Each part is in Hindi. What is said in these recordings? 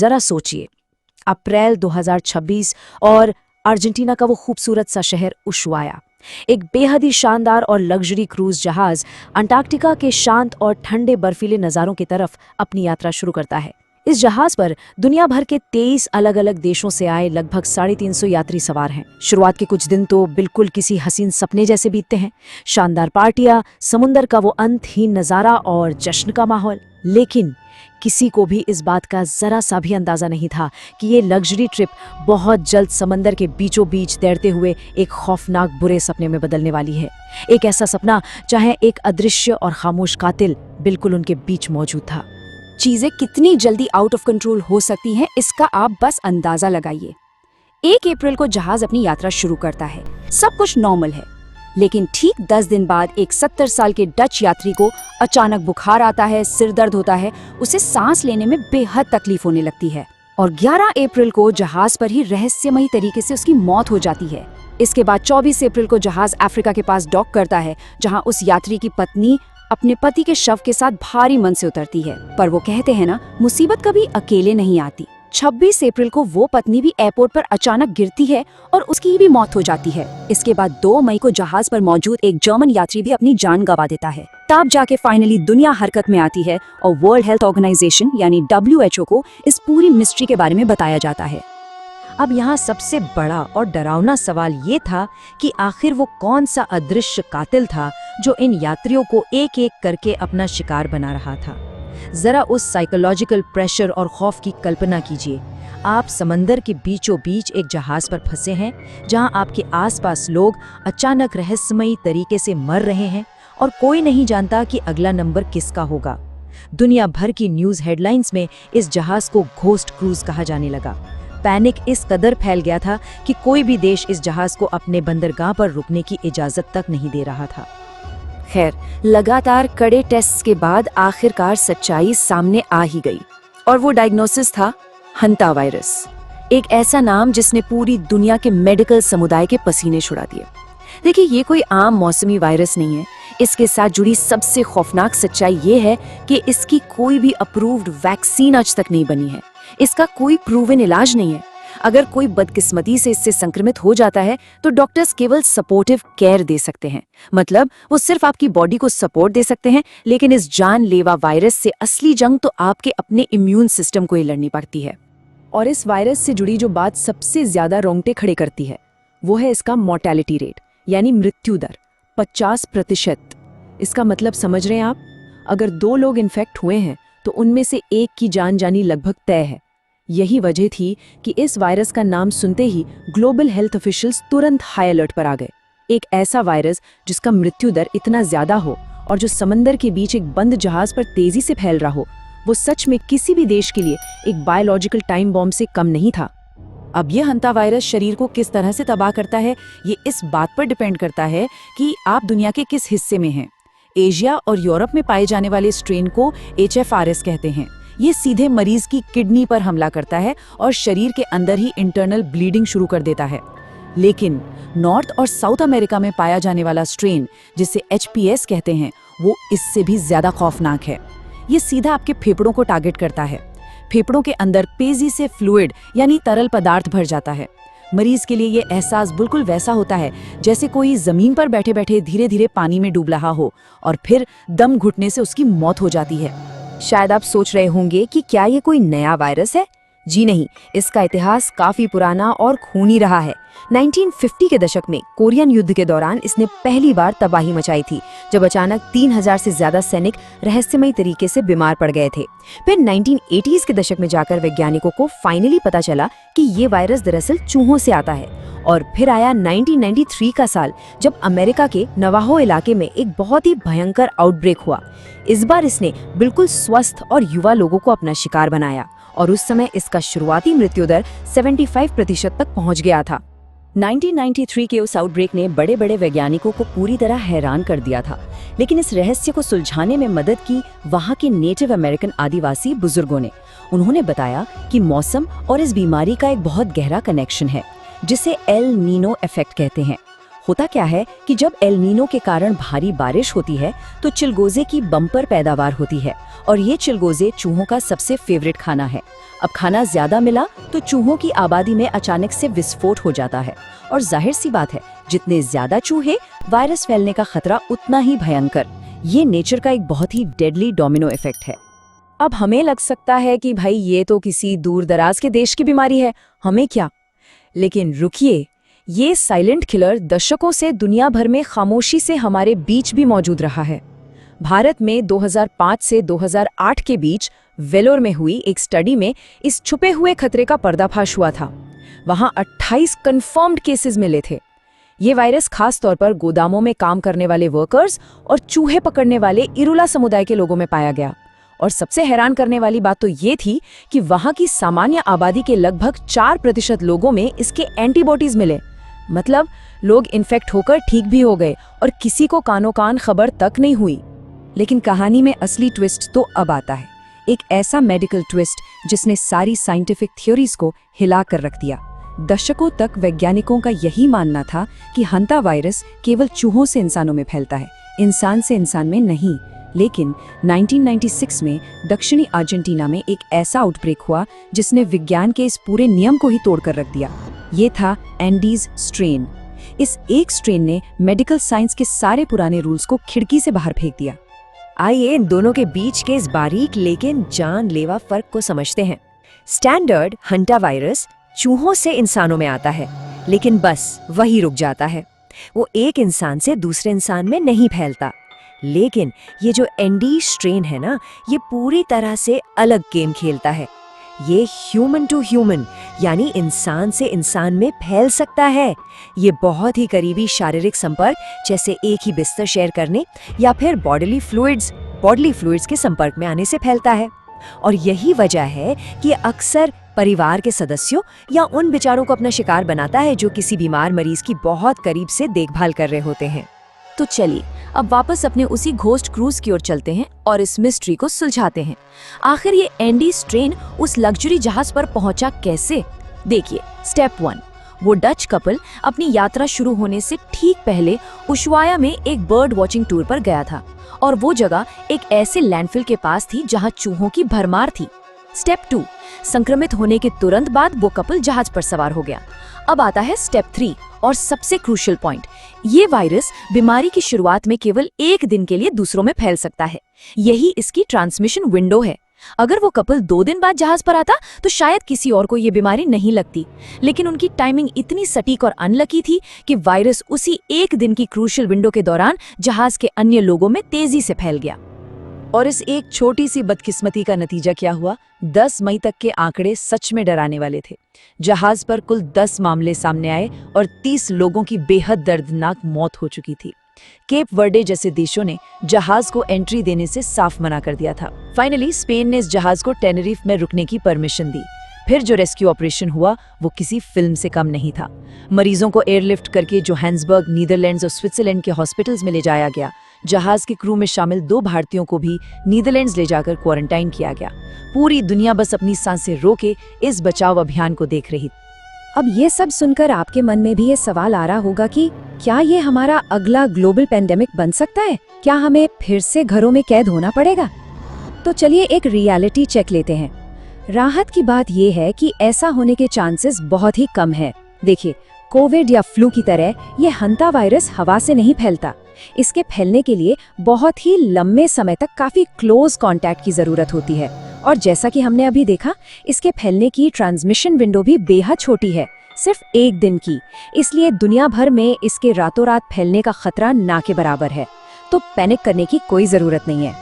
जरा सोचिए, अप्रैल 2026 और अर्जेंटीना का वो खूबसूरत सा शहर उशुआया, एक बेहद ही शानदार और लग्जरी क्रूज जहाज अंटार्कटिका के शांत और ठंडे बर्फीले नज़ारों की तरफ अपनी यात्रा शुरू करता है। इस जहाज पर दुनिया भर के 23 अलग अलग देशों से आए लगभग 350 यात्री सवार हैं। शुरुआत के कुछ दिन तो बिल्कुल किसी हसीन सपने जैसे बीतते हैं। शानदार पार्टियां, समुंदर का वो अंतहीन नज़ारा और जश्न का माहौल। लेकिन किसी को भी इस बात का जरा सा भी अंदाजा नहीं था कि ये लग्जरी ट्रिप बहुत जल्द समंदर के बीचों बीच तैरते हुए एक खौफनाक बुरे सपने में बदलने वाली है। एक ऐसा सपना जहां एक अदृश्य और खामोश कातिल बिल्कुल उनके बीच मौजूद था। चीजें कितनी जल्दी आउट ऑफ कंट्रोल हो सकती हैं, इसका आप बस अंदाजा लगाइए। 1 अप्रैल को जहाज अपनी यात्रा शुरू करता है, सब कुछ नॉर्मल है। लेकिन ठीक 10 दिन बाद एक 70 साल के डच यात्री को अचानक बुखार आता है, सिर दर्द होता है, उसे सांस लेने में बेहद तकलीफ होने लगती है और 11 अप्रैल को जहाज पर ही रहस्यमयी तरीके से उसकी मौत हो जाती है। इसके बाद 24 अप्रैल को जहाज अफ्रीका के पास डॉक करता है, जहां उस यात्री की पत्नी अपने पति के शव के साथ भारी मन से उतरती है। पर वो कहते हैं ना, मुसीबत कभी अकेले नहीं आती। 26 अप्रैल को वो पत्नी भी एयरपोर्ट पर अचानक गिरती है और उसकी भी मौत हो जाती है। इसके बाद 2 मई को जहाज पर मौजूद एक जर्मन यात्री भी अपनी जान गंवा देता है। तब जाके फाइनली दुनिया हरकत में आती है और वर्ल्ड हेल्थ ऑर्गेनाइजेशन यानी WHO को इस पूरी मिस्ट्री के बारे में बताया जाता है। अब यहाँ सबसे बड़ा और डरावना सवाल ये था कि आखिर वो कौन सा अदृश्य कातिल था जो इन यात्रियों को एक एक करके अपना शिकार बना रहा था। जरा उस साइकोलॉजिकल प्रेशर और खौफ की कल्पना कीजिए। आप समंदर के बीचों बीच एक जहाज पर फंसे हैं, जहां आपके आसपास लोग अचानक रहस्यमयी तरीके से मर रहे हैं और कोई नहीं जानता कि अगला नंबर किसका होगा। दुनिया भर की न्यूज़ हेडलाइंस में इस जहाज को घोस्ट क्रूज कहा जाने लगा। पैनिक इस कदर फैल गया था कि कोई भी देश इस जहाज को अपने बंदरगाह पर रुकने की इजाजत तक नहीं दे रहा था। खैर, लगातार कड़े टेस्ट के बाद आखिरकार सच्चाई सामने आ ही गई और वो डायग्नोसिस था हंता वायरस, एक ऐसा नाम जिसने पूरी दुनिया के मेडिकल समुदाय के पसीने छुड़ा दिए। देखिए, ये कोई आम मौसमी वायरस नहीं है। इसके साथ जुड़ी सबसे खौफनाक सच्चाई ये है कि इसकी कोई भी अप्रूव्ड वैक्सीन आज तक नहीं बनी है। इसका कोई प्रूवन इलाज नहीं है। अगर कोई बदकिस्मती से इससे संक्रमित हो जाता है तो डॉक्टर्स केवल सपोर्टिव केयर दे सकते हैं, मतलब वो सिर्फ आपकी बॉडी को सपोर्ट दे सकते हैं। लेकिन इस जानलेवा वायरस से असली जंग तो आपके अपने इम्यून सिस्टम को ही लड़नी पड़ती है। और इस वायरस से जुड़ी जो बात सबसे ज्यादा रोंगटे खड़े करती है वो है इसका मोर्टेलिटी रेट, यानी मृत्यु दर 50%। इसका मतलब समझ रहे हैं आप? अगर 2 लोग इन्फेक्ट हुए हैं तो उनमें से एक की जान जानी लगभग तय है। यही वजह थी कि इस वायरस का नाम सुनते ही ग्लोबल हेल्थ ऑफिशियल्स तुरंत हाई अलर्ट पर आ गए। एक ऐसा वायरस जिसका मृत्यु दर इतना ज्यादा हो और जो समंदर के बीच एक बंद जहाज पर तेजी से फैल रहा हो, वो सच में किसी भी देश के लिए एक बायोलॉजिकल टाइम बॉम्ब से कम नहीं था। अब ये हंता वायरस शरीर को किस तरह से तबाह करता है, ये इस बात पर डिपेंड करता है कि आप दुनिया के किस हिस्से में हैं। एशिया और यूरोप में पाए जाने वाले स्ट्रेन को HFRS कहते हैं। ये सीधे मरीज की किडनी पर हमला करता है और शरीर के अंदर ही इंटरनल ब्लीडिंग शुरू कर देता है। लेकिन नॉर्थ और साउथ अमेरिका में पाया जाने वाला स्ट्रेन, जिसे HPS कहते हैं, वो इससे भी ज्यादा खौफनाक है। ये सीधा आपके फेफड़ों को टारगेट करता है। फेफड़ों के अंदर तेजी से फ्लूइड यानी तरल पदार्थ भर जाता है। मरीज के लिए ये एहसास बिल्कुल वैसा होता है जैसे कोई जमीन पर बैठे बैठे धीरे धीरे पानी में डूब रहा हो और फिर दम घुटने से उसकी मौत हो जाती है। शायद आप सोच रहे होंगे कि क्या ये कोई नया वायरस है? जी नहीं, इसका इतिहास काफी पुराना और खूनी रहा है। 1950 के दशक में कोरियन युद्ध के दौरान इसने पहली बार तबाही मचाई थी, जब अचानक 3000 से ज्यादा सैनिक रहस्यमयी तरीके से बीमार पड़ गए थे। फिर 1980s के दशक में जाकर वैज्ञानिकों को फाइनली पता चला कि ये वायरस दरअसल चूहों से आता है। और फिर आया 1993 का साल, जब अमेरिका के नवाहो इलाके में एक बहुत ही भयंकर आउटब्रेक हुआ। इस बार इसने बिल्कुल स्वस्थ और युवा लोगों को अपना शिकार बनाया और उस समय इसका शुरुआती मृत्यु दर 75% तक पहुंच गया था। 1993 के उस आउटब्रेक ने बड़े बड़े वैज्ञानिकों को पूरी तरह हैरान कर दिया था। लेकिन इस रहस्य को सुलझाने में मदद की वहां के नेटिव अमेरिकन आदिवासी बुजुर्गों ने। उन्होंने बताया कि मौसम और इस बीमारी का एक बहुत गहरा कनेक्शन है, जिसे एल नीनो इफेक्ट कहते हैं। होता क्या है कि जब एल नीनो के कारण भारी बारिश होती है तो चिलगोजे की बम्पर पैदावार होती है और ये चिलगोजे चूहों का सबसे फेवरेट खाना है। अब खाना ज्यादा मिला तो चूहों की आबादी में अचानक से विस्फोट हो जाता है और जाहिर सी बात है, जितने ज्यादा चूहे, वायरस फैलने का खतरा उतना ही भयंकर। ये नेचर का एक बहुत ही डेडली डोमिनो इफेक्ट है। अब हमें लग सकता है कि भाई ये तो किसी दूर दराज के देश की बीमारी है, हमें क्या। लेकिन रुकिए, ये साइलेंट किलर दशकों से दुनिया भर में खामोशी से हमारे बीच भी मौजूद रहा है। भारत में 2005 से 2008 के बीच वेलोर में हुई एक स्टडी में इस छुपे हुए खतरे का पर्दाफाश हुआ था। वहां 28 कंफर्म्ड केसेस मिले थे। ये वायरस खास तौर पर गोदामों में काम करने वाले वर्कर्स और चूहे पकड़ने वाले इरुला समुदाय के लोगों में पाया गया। और सबसे हैरान करने वाली बात तो ये थी कि वहां की सामान्य आबादी के लगभग 4% लोगों में इसके एंटीबॉडीज मिले। मतलब लोग इन्फेक्ट होकर ठीक भी हो गए और किसी को कानो कान खबर तक नहीं हुई। लेकिन कहानी में असली ट्विस्ट तो अब आता है, एक ऐसा मेडिकल ट्विस्ट जिसने सारी साइंटिफिक थ्योरीज को हिला कर रख दिया। दशकों तक वैज्ञानिकों का यही मानना था कि हंता वायरस केवल चूहों से इंसानों में फैलता है, इंसान से इंसान में नहीं। लेकिन 1996 में दक्षिणी अर्जेंटीना में एक ऐसा आउटब्रेक हुआ जिसने विज्ञान के इस पूरे नियम को ही तोड़कर रख दिया। ये था एंडीज स्ट्रेन। इस एक स्ट्रेन ने मेडिकल साइंस के सारे पुराने रूल्स को खिड़की से बाहर फेंक दिया। आइए इन दोनों के बीच के इस बारीक लेकिन जानलेवा फर्क को समझते हैं। स्टैंडर्ड हंटा वायरस चूहों से इंसानों में आता है, लेकिन बस वही रुक जाता है। वो एक इंसान से दूसरे इंसान में नहीं फैलता। लेकिन ये जो एंडी स्ट्रेन है ना, ये पूरी तरह से अलग गेम खेलता है। ये ह्यूमन टू ह्यूमन यानी इंसान से इंसान में फैल सकता है। ये बहुत ही करीबी शारीरिक संपर्क, जैसे एक ही बिस्तर शेयर करने या फिर बॉडली फ्लूइड्स के संपर्क में आने से फैलता है। और यही वजह है कि अक्सर परिवार के सदस्यों या उन बेचारों को अपना शिकार बनाता है जो किसी बीमार मरीज की बहुत करीब से देखभाल कर रहे होते हैं। तो चलिए अब वापस अपने उसी घोस्ट क्रूज की ओर चलते हैं और इस मिस्ट्री को सुलझाते हैं। आखिर ये एंडी स्ट्रेन उस लग्जरी जहाज पर पहुंचा कैसे? देखिए, स्टेप 1, वो डच कपल अपनी यात्रा शुरू होने से ठीक पहले उशवाया में एक बर्ड वॉचिंग टूर पर गया था और वो जगह एक ऐसे लैंडफिल के पास थी जहां चूहों की भरमार थी। स्टेप 2, संक्रमित होने के तुरंत बाद वो कपल जहाज पर सवार हो गया। अब आता है स्टेप 3 और सबसे क्रूशियल पॉइंट। ये वायरस बीमारी की शुरुआत में केवल 1 दिन के लिए दूसरों में फैल सकता है। यही इसकी ट्रांसमिशन विंडो है। अगर वो कपल 2 दिन बाद जहाज पर आता तो शायद किसी और को ये बीमारी नहीं लगती, लेकिन उनकी टाइमिंग इतनी सटीक और अनलकी थी कि वायरस उसी 1 दिन की क्रूशियल विंडो के दौरान जहाज के अन्य लोगों में तेजी से फैल गया। और इस एक छोटी सी बदकिस्मती का नतीजा क्या हुआ? 10 मई तक के आंकड़े सच में डराने वाले थे। जहाज पर कुल 10 मामले सामने आए और 30 लोगों की बेहद दर्दनाक मौत हो चुकी थी। केप वर्डे जैसे देशों ने जहाज को एंट्री देने से साफ मना कर दिया था। फाइनली स्पेन ने इस जहाज को टेनेरिफ में रुकने की परमिशन दी। फिर जो रेस्क्यू ऑपरेशन हुआ वो किसी फिल्म से कम नहीं था। मरीजों को एयरलिफ्ट करके जोहान्सबर्ग, नीदरलैंड्स और स्विट्जरलैंड के हॉस्पिटल्स में ले जाया गया। जहाज के क्रू में शामिल 2 भारतीयों को भी नीदरलैंड्स ले जाकर क्वारंटाइन किया गया। पूरी दुनिया बस अपनी सांसें रोके इस बचाव अभियान को देख रही। अब ये सब सुनकर आपके मन में भी ये सवाल आ रहा होगा कि क्या ये हमारा अगला ग्लोबल पेंडेमिक बन सकता है? क्या हमें फिर से घरों में कैद होना पड़ेगा? तो चलिए एक रियलिटी चेक लेते हैं। राहत की बात ये है कि ऐसा होने के चांसेस बहुत ही कम है। देखिए, कोविड या फ्लू की तरह ये हंता वायरस हवा से नहीं फैलता। इसके फैलने के लिए बहुत ही लंबे समय तक काफी क्लोज कांटेक्ट की जरूरत होती है और जैसा कि हमने अभी देखा, इसके फैलने की ट्रांसमिशन विंडो भी बेहद छोटी है, सिर्फ 1 दिन की। इसलिए दुनिया भर में इसके रातों रात फैलने का खतरा ना के बराबर है। तो पैनिक करने की कोई जरूरत नहीं है।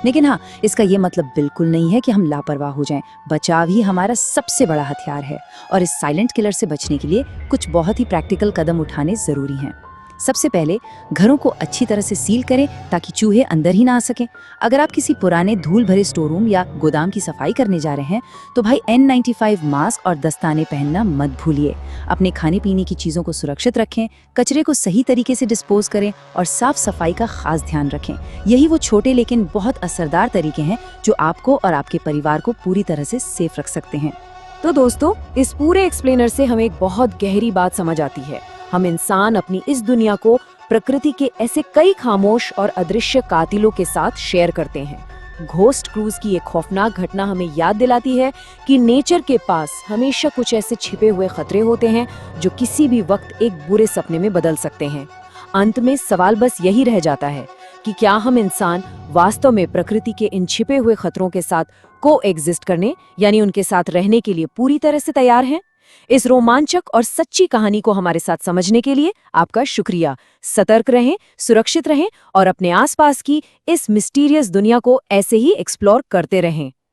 लेकिन हाँ, इसका ये मतलब बिल्कुल नहीं है कि हम लापरवाह हो जाएं। बचाव ही हमारा सबसे बड़ा हथियार है और इस साइलेंट किलर से बचने के लिए कुछ बहुत ही प्रैक्टिकल कदम उठाने जरूरी हैं। सबसे पहले घरों को अच्छी तरह से सील करें ताकि चूहे अंदर ही ना आ सकें। अगर आप किसी पुराने धूल भरे स्टोर रूम या गोदाम की सफाई करने जा रहे हैं तो भाई N95 मास्क और दस्ताने पहनना मत भूलिए। अपने खाने पीने की चीज़ों को सुरक्षित रखें, कचरे को सही तरीके से डिस्पोज करें और साफ सफाई का खास ध्यान रखें। यही वो छोटे लेकिन बहुत असरदार तरीके हैं जो आपको और आपके परिवार को पूरी तरह से सेफ रख सकते हैं। तो दोस्तों, इस पूरे एक्सप्लेनर से हमें एक बहुत गहरी बात समझ आती है हम इंसान अपनी इस दुनिया को प्रकृति के ऐसे कई खामोश और अदृश्य कातिलों के साथ शेयर करते हैं। घोस्ट क्रूज की एक खौफनाक घटना हमें याद दिलाती है कि नेचर के पास हमेशा कुछ ऐसे छिपे हुए खतरे होते हैं जो किसी भी वक्त एक बुरे सपने में बदल सकते हैं। अंत में सवाल बस यही रह जाता है कि क्या हम इंसान वास्तव में प्रकृति के इन छिपे हुए खतरों के साथ को एग्जिस्ट करने यानी उनके साथ रहने के लिए पूरी तरह से तैयार हैं? इस रोमांचक और सच्ची कहानी को हमारे साथ समझने के लिए आपका शुक्रिया। सतर्क रहें, सुरक्षित रहें और अपने आसपास की इस मिस्टीरियस दुनिया को ऐसे ही एक्सप्लोर करते रहें।